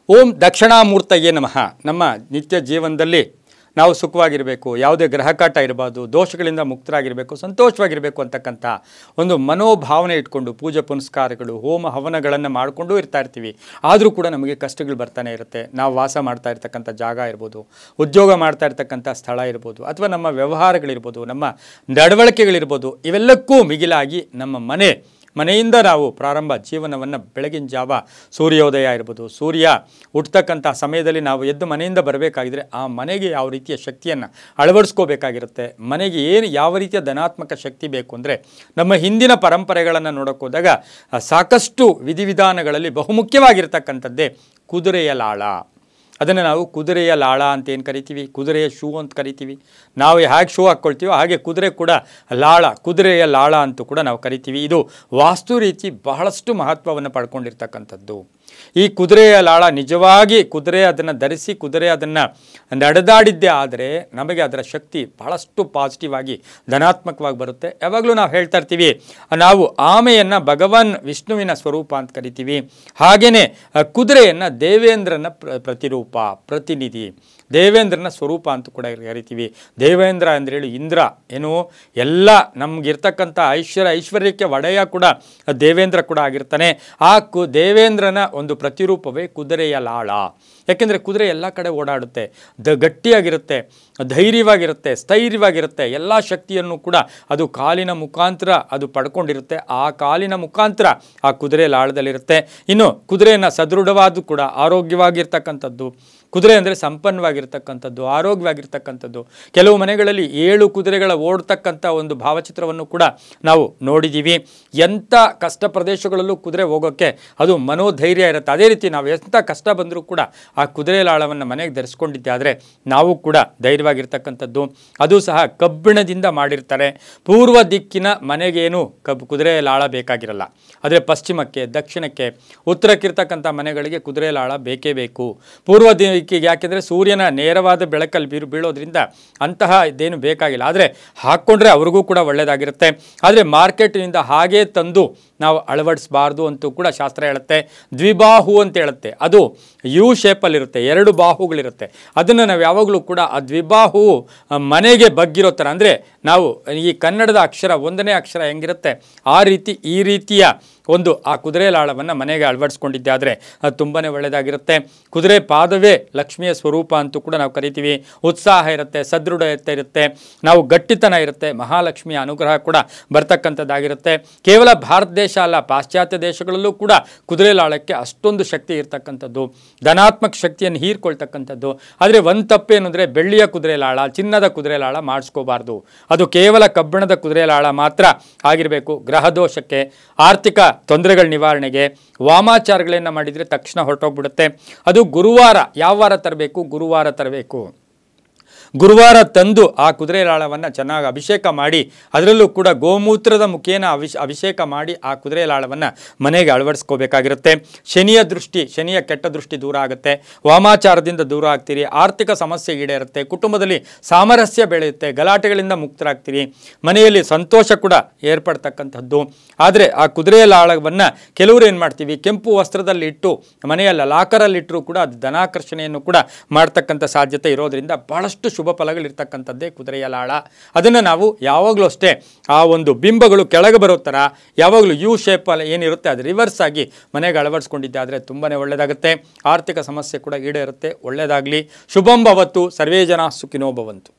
ಓಂ ದಕ್ಷಿಣಾಮೂರ್ತಯೇ ನಮಃ. ನಮ್ಮ ನಿತ್ಯ ಜೀವನದಲ್ಲಿ ನಾವು ಸುಖವಾಗಿರಬೇಕು, ಯಾವುದೇ ಗ್ರಹಕಾಟ ಇರಬಾರ್ದು, ದೋಷಗಳಿಂದ ಮುಕ್ತರಾಗಿರಬೇಕು, ಸಂತೋಷವಾಗಿರಬೇಕು ಅಂತಕ್ಕಂಥ ಒಂದು ಮನೋಭಾವನೆ ಇಟ್ಕೊಂಡು ಪೂಜೆ ಪುನಸ್ಕಾರಗಳು, ಹೋಮ ಹವನಗಳನ್ನು ಮಾಡಿಕೊಂಡು ಇರ್ತೀವಿ. ಆದರೂ ಕೂಡ ನಮಗೆ ಕಷ್ಟಗಳು ಬರ್ತಾನೆ ಇರುತ್ತೆ. ನಾವು ವಾಸ ಮಾಡ್ತಾ ಇರ್ತಕ್ಕಂಥ ಜಾಗ ಇರ್ಬೋದು, ಉದ್ಯೋಗ ಮಾಡ್ತಾ ಇರ್ತಕ್ಕಂಥ ಸ್ಥಳ ಇರ್ಬೋದು, ಅಥವಾ ನಮ್ಮ ವ್ಯವಹಾರಗಳಿರ್ಬೋದು, ನಮ್ಮ ನಡವಳಿಕೆಗಳಿರ್ಬೋದು, ಇವೆಲ್ಲಕ್ಕೂ ಮಿಗಿಲಾಗಿ ನಮ್ಮ ಮನೆಯಿಂದ ನಾವು ಪ್ರಾರಂಭ ಜೀವನವನ್ನು ಬೆಳಗಿನ ಜಾವ ಸೂರ್ಯೋದಯ ಇರ್ಬೋದು, ಸೂರ್ಯ ಹುಟ್ಟತಕ್ಕಂಥ ಸಮಯದಲ್ಲಿ ನಾವು ಎದ್ದು ಮನೆಯಿಂದ ಬರಬೇಕಾಗಿದ್ರೆ ಆ ಮನೆಗೆ ಯಾವ ರೀತಿಯ ಶಕ್ತಿಯನ್ನು ಅಳವಡಿಸ್ಕೋಬೇಕಾಗಿರುತ್ತೆ. ಮನೆಗೆ ಯಾವ ರೀತಿಯ ಧನಾತ್ಮಕ ಶಕ್ತಿ ಬೇಕು ಅಂದರೆ ನಮ್ಮ ಹಿಂದಿನ ಪರಂಪರೆಗಳನ್ನು ನೋಡೋಕೆ ಹೋದಾಗ ಸಾಕಷ್ಟು ವಿಧಿವಿಧಾನಗಳಲ್ಲಿ ಬಹುಮುಖ್ಯವಾಗಿರ್ತಕ್ಕಂಥದ್ದೇ ಕುದುರೆಯ ಲಾಳ. ಅದನ್ನು ನಾವು ಕುದುರೆಯ ಲಾಳ ಅಂತ ಏನು ಕರಿತೀವಿ, ಕುದುರೆಯ ಶೂ ಅಂತ ಕರಿತೀವಿ. ನಾವು ಹೇಗೆ ಶೂ ಹಾಕ್ಕೊಳ್ತೀವೋ ಹಾಗೆ ಕುದುರೆ ಕೂಡ ಲಾಳ, ಕುದುರೆಯ ಲಾಳ ಅಂತೂ ಕೂಡ ನಾವು ಕರಿತೀವಿ. ಇದು ವಾಸ್ತು ರೀತಿ ಬಹಳಷ್ಟು ಮಹತ್ವವನ್ನು ಪಡ್ಕೊಂಡಿರ್ತಕ್ಕಂಥದ್ದು. ಈ ಕುದುರೆಯ ಲಾಳ ನಿಜವಾಗಿ ಕುದುರೆ ಅದನ್ನು ಧರಿಸಿ ಕುದುರೆ ಅದನ್ನು ನಡೆದಾಡಿದ್ದೇ ಆದರೆ ನಮಗೆ ಅದರ ಶಕ್ತಿ ಬಹಳಷ್ಟು ಪಾಸಿಟಿವ್ ಆಗಿ ಧನಾತ್ಮಕವಾಗಿ ಬರುತ್ತೆ. ಯಾವಾಗಲೂ ನಾವು ಹೇಳ್ತಾ ಇರ್ತೀವಿ, ನಾವು ಆಮೆಯನ್ನು ಭಗವಾನ್ ವಿಷ್ಣುವಿನ ಸ್ವರೂಪ ಅಂತ ಕರಿತೀವಿ. ಹಾಗೆಯೇ ಕುದುರೆಯನ್ನು ದೇವೇಂದ್ರನ ಪ್ರತಿರೂಪ, ಪ್ರತಿನಿಧಿ, ದೇವೇಂದ್ರನ ಸ್ವರೂಪ ಅಂತ ಕೂಡ ಕರಿತೀವಿ. ದೇವೇಂದ್ರ ಅಂದರೆ ಹೇಳಿ ಇಂದ್ರ ಏನು ಎಲ್ಲ ನಮಗಿರ್ತಕ್ಕಂಥ ಐಶ್ವರ್ಯಕ್ಕೆ ಒಡೆಯ ಕೂಡ ದೇವೇಂದ್ರ ಕೂಡ ಆಗಿರ್ತಾನೆ. ಆ ದೇವೇಂದ್ರನ ಒಂದು ಪ್ರತಿರೂಪವೇ ಕುದುರೆಯ ಲಾಳ. ಯಾಕೆಂದರೆ ಕುದುರೆ ಎಲ್ಲ ಕಡೆ ಓಡಾಡುತ್ತೆ, ಗಟ್ಟಿಯಾಗಿರುತ್ತೆ, ಧೈರ್ಯವಾಗಿರುತ್ತೆ, ಸ್ಥೈರ್ಯವಾಗಿರುತ್ತೆ. ಎಲ್ಲ ಶಕ್ತಿಯನ್ನು ಕೂಡ ಅದು ಕಾಲಿನ ಮುಖಾಂತರ ಅದು ಪಡ್ಕೊಂಡಿರುತ್ತೆ. ಆ ಕಾಲಿನ ಮುಖಾಂತರ ಆ ಕುದುರೆ ಲಾಳದಲ್ಲಿರುತ್ತೆ. ಇನ್ನು ಕುದುರೆಯನ್ನು ಸದೃಢವಾದ ಕೂಡ ಆರೋಗ್ಯವಾಗಿರ್ತಕ್ಕಂಥದ್ದು. ಕುದುರೆ ಅಂದರೆ ಸಂಪನ್ನವಾಗಿರ್ತಕ್ಕಂಥದ್ದು, ಆರೋಗ್ಯವಾಗಿರ್ತಕ್ಕಂಥದ್ದು. ಕೆಲವು ಮನೆಗಳಲ್ಲಿ 7 ಕುದುರೆಗಳ ಓಡ್ತಕ್ಕಂಥ ಒಂದು ಭಾವಚಿತ್ರವನ್ನು ಕೂಡ ನಾವು ನೋಡಿದ್ದೀವಿ. ಎಂಥ ಕಷ್ಟ ಪ್ರದೇಶಗಳಲ್ಲೂ ಕುದುರೆ ಹೋಗೋಕ್ಕೆ ಅದು ಮನೋಧೈರ್ಯ ಇರುತ್ತೆ. ಅದೇ ರೀತಿ ನಾವು ಎಂಥ ಕಷ್ಟ ಬಂದರೂ ಕೂಡ ಆ ಕುದುರೆ ಲಾಳವನ್ನು ಮನೆಗೆ ಧರಿಸ್ಕೊಂಡಿದ್ದೆ ಆದರೆ ನಾವು ಕೂಡ ಧೈರ್ಯವಾಗಿರ್ತಕ್ಕಂಥದ್ದು. ಅದು ಸಹ ಕಬ್ಬಿಣದಿಂದ ಮಾಡಿರ್ತಾರೆ. ಪೂರ್ವ ದಿಕ್ಕಿನ ಮನೆಗೇನು ಕುದುರೆ ಲಾಳ ಬೇಕಾಗಿರಲ್ಲ. ಆದರೆ ಪಶ್ಚಿಮಕ್ಕೆ, ದಕ್ಷಿಣಕ್ಕೆ, ಉತ್ತರಕ್ಕಿರ್ತಕ್ಕಂಥ ಮನೆಗಳಿಗೆ ಕುದುರೆ ಲಾಳ ಬೇಕೇ ಬೇಕು. ಪೂರ್ವ ದಿಕ್ಕಿಗೆ ಯಾಕೆಂದರೆ ಸೂರ್ಯನ ನೇರವಾದ ಬೆಳಕಲ್ಲಿ ಬೀಳೋದ್ರಿಂದ ಅಂತಹ ಇದೇನು ಬೇಕಾಗಿಲ್ಲ. ಆದರೆ ಹಾಕ್ಕೊಂಡ್ರೆ ಅವ್ರಿಗೂ ಕೂಡ ಒಳ್ಳೆಯದಾಗಿರುತ್ತೆ. ಆದರೆ ಮಾರ್ಕೆಟಿನಿಂದ ಹಾಗೇ ತಂದು ನಾವು ಅಳವಡಿಸಬಾರ್ದು ಅಂತೂ ಕೂಡ ಶಾಸ್ತ್ರ ಹೇಳುತ್ತೆ. ದ್ವಿಬಾಹು ಅಂತ ಹೇಳುತ್ತೆ. ಅದು ಯು ಶೇಪಲ್ಲಿರುತ್ತೆ, 2 ಬಾಹುಗಳಿರುತ್ತೆ. ಅದನ್ನು ನಾವು ಯಾವಾಗಲೂ ಕೂಡ ಆ ದ್ವಿಬಾಹು ಮನೆಗೆ ಬಗ್ಗಿರೋ ಥರ, ಅಂದರೆ ನಾವು ಈ ಕನ್ನಡದ ಅಕ್ಷರ 1ನೇ ಅಕ್ಷರ ಹೆಂಗಿರುತ್ತೆ ಆ ರೀತಿ ಈ ರೀತಿಯ ಒಂದು ಆ ಕುದುರೆ ಲಾಳವನ್ನು ಮನೆಗೆ ಅಳವಡಿಸ್ಕೊಂಡಿದ್ದೆ ಆದರೆ ಅದು ತುಂಬಾ ಒಳ್ಳೆಯದಾಗಿರುತ್ತೆ. ಕುದುರೆ ಪಾದವೇ ಲಕ್ಷ್ಮಿಯ ಸ್ವರೂಪ ಅಂತೂ ಕೂಡ ನಾವು ಕರಿತೀವಿ. ಉತ್ಸಾಹ ಇರುತ್ತೆ, ಸದೃಢತೆ ಇರುತ್ತೆ, ನಾವು ಗಟ್ಟಿತನ ಇರುತ್ತೆ, ಮಹಾಲಕ್ಷ್ಮಿಯ ಅನುಗ್ರಹ ಕೂಡ ಬರ್ತಕ್ಕಂಥದ್ದಾಗಿರುತ್ತೆ. ಕೇವಲ ಭಾರತ ದೇಶ ಅಲ್ಲ, ಪಾಶ್ಚಾತ್ಯ ದೇಶಗಳಲ್ಲೂ ಕೂಡ ಕುದುರೆ ಲಾಳಕ್ಕೆ ಅಷ್ಟೊಂದು ಶಕ್ತಿ ಇರ್ತಕ್ಕಂಥದ್ದು, ಧನಾತ್ಮಕ ಶಕ್ತಿಯನ್ನು ಹೀರ್ಕೊಳ್ತಕ್ಕಂಥದ್ದು. ಆದರೆ ಒಂದು ತಪ್ಪೇನು ಅಂದರೆ ಬೆಳ್ಳಿಯ ಕುದುರೆ ಲಾಳ, ಚಿನ್ನದ ಕುದುರೆ ಲಾಳ ಮಾಡಿಸ್ಕೋಬಾರ್ದು. ಅದು ಕೇವಲ ಕಬ್ಬಿಣದ ಕುದುರೆ ಲಾಳ ಮಾತ್ರ ಆಗಿರಬೇಕು. ಗ್ರಹ ದೋಷಕ್ಕೆ, ಆರ್ಥಿಕ ತೊಂದರೆಗಳ ನಿವಾರಣೆಗೆ ವಾಮಾಚಾರಗಳನ್ನು ಮಾಡಿದರೆ ತಕ್ಷಣ ಹೊರಟೋಗ್ಬಿಡುತ್ತೆ. ಅದು ಗುರುವಾರ, ಯಾವ ವಾರ ತರಬೇಕು, ಗುರುವಾರ ತರಬೇಕು. ಗುರುವಾರ ತಂದು ಆ ಕುದುರೆ ಲಾಳವನ್ನು ಚೆನ್ನಾಗಿ ಅಭಿಷೇಕ ಮಾಡಿ, ಅದರಲ್ಲೂ ಕೂಡ ಗೋಮೂತ್ರದ ಮುಖೇನ ಅಭಿಷೇಕ ಮಾಡಿ ಆ ಕುದುರೆ ಲಾಳವನ್ನು ಮನೆಗೆ ಅಳವಡಿಸ್ಕೋಬೇಕಾಗಿರುತ್ತೆ. ಶನಿಯ ಕೆಟ್ಟ ದೃಷ್ಟಿ ದೂರ ಆಗುತ್ತೆ, ವಾಮಾಚಾರದಿಂದ ದೂರ ಆಗ್ತೀರಿ, ಆರ್ಥಿಕ ಸಮಸ್ಯೆ ಈಡೇರುತ್ತೆ, ಕುಟುಂಬದಲ್ಲಿ ಸಾಮರಸ್ಯ ಬೆಳೆಯುತ್ತೆ, ಗಲಾಟೆಗಳಿಂದ ಮುಕ್ತರಾಗ್ತೀರಿ, ಮನೆಯಲ್ಲಿ ಸಂತೋಷ ಕೂಡ ಏರ್ಪಡ್ತಕ್ಕಂಥದ್ದು. ಆದರೆ ಆ ಕುದುರೆ ಲಾಳವನ್ನು ಕೆಲವರು ಏನು ಮಾಡ್ತೀವಿ, ಕೆಂಪು ವಸ್ತ್ರದಲ್ಲಿ ಇಟ್ಟು ಮನೆಯಲ್ಲ ಲಾಕರಲ್ಲಿಟ್ಟರೂ ಕೂಡ ಅದು ಧನಾಕರ್ಷಣೆಯನ್ನು ಕೂಡ ಮಾಡ್ತಕ್ಕಂಥ ಸಾಧ್ಯತೆ ಇರೋದರಿಂದ ಬಹಳಷ್ಟು ಶುಭ ಫಲಗಳಿರ್ತಕ್ಕಂಥದ್ದೇ ಕುದುರೆಯ ಲಾಳ. ಅದನ್ನು ನಾವು ಯಾವಾಗಲೂ ಅಷ್ಟೇ ಆ ಒಂದು ಬಿಂಬಗಳು ಕೆಳಗೆ ಬರೋ ಥರ ಯಾವಾಗಲೂ ಯು ಶೇಪಲ್ಲಿ ಏನಿರುತ್ತೆ ಅದು ರಿವರ್ಸ್ ಆಗಿ ಮನೆಗೆ ಅಳವಡಿಸ್ಕೊಂಡಿದ್ದೆ ಆದರೆ ತುಂಬಾ ಒಳ್ಳೆಯದಾಗುತ್ತೆ. ಆರ್ಥಿಕ ಸಮಸ್ಯೆ ಕೂಡ ಈಡೇರುತ್ತೆ. ಒಳ್ಳೆಯದಾಗಲಿ. ಶುಭಂ ಭವತ್ತು. ಸರ್ವೇ ಜನ ಸುಖಿನೋ ಭವಂತು.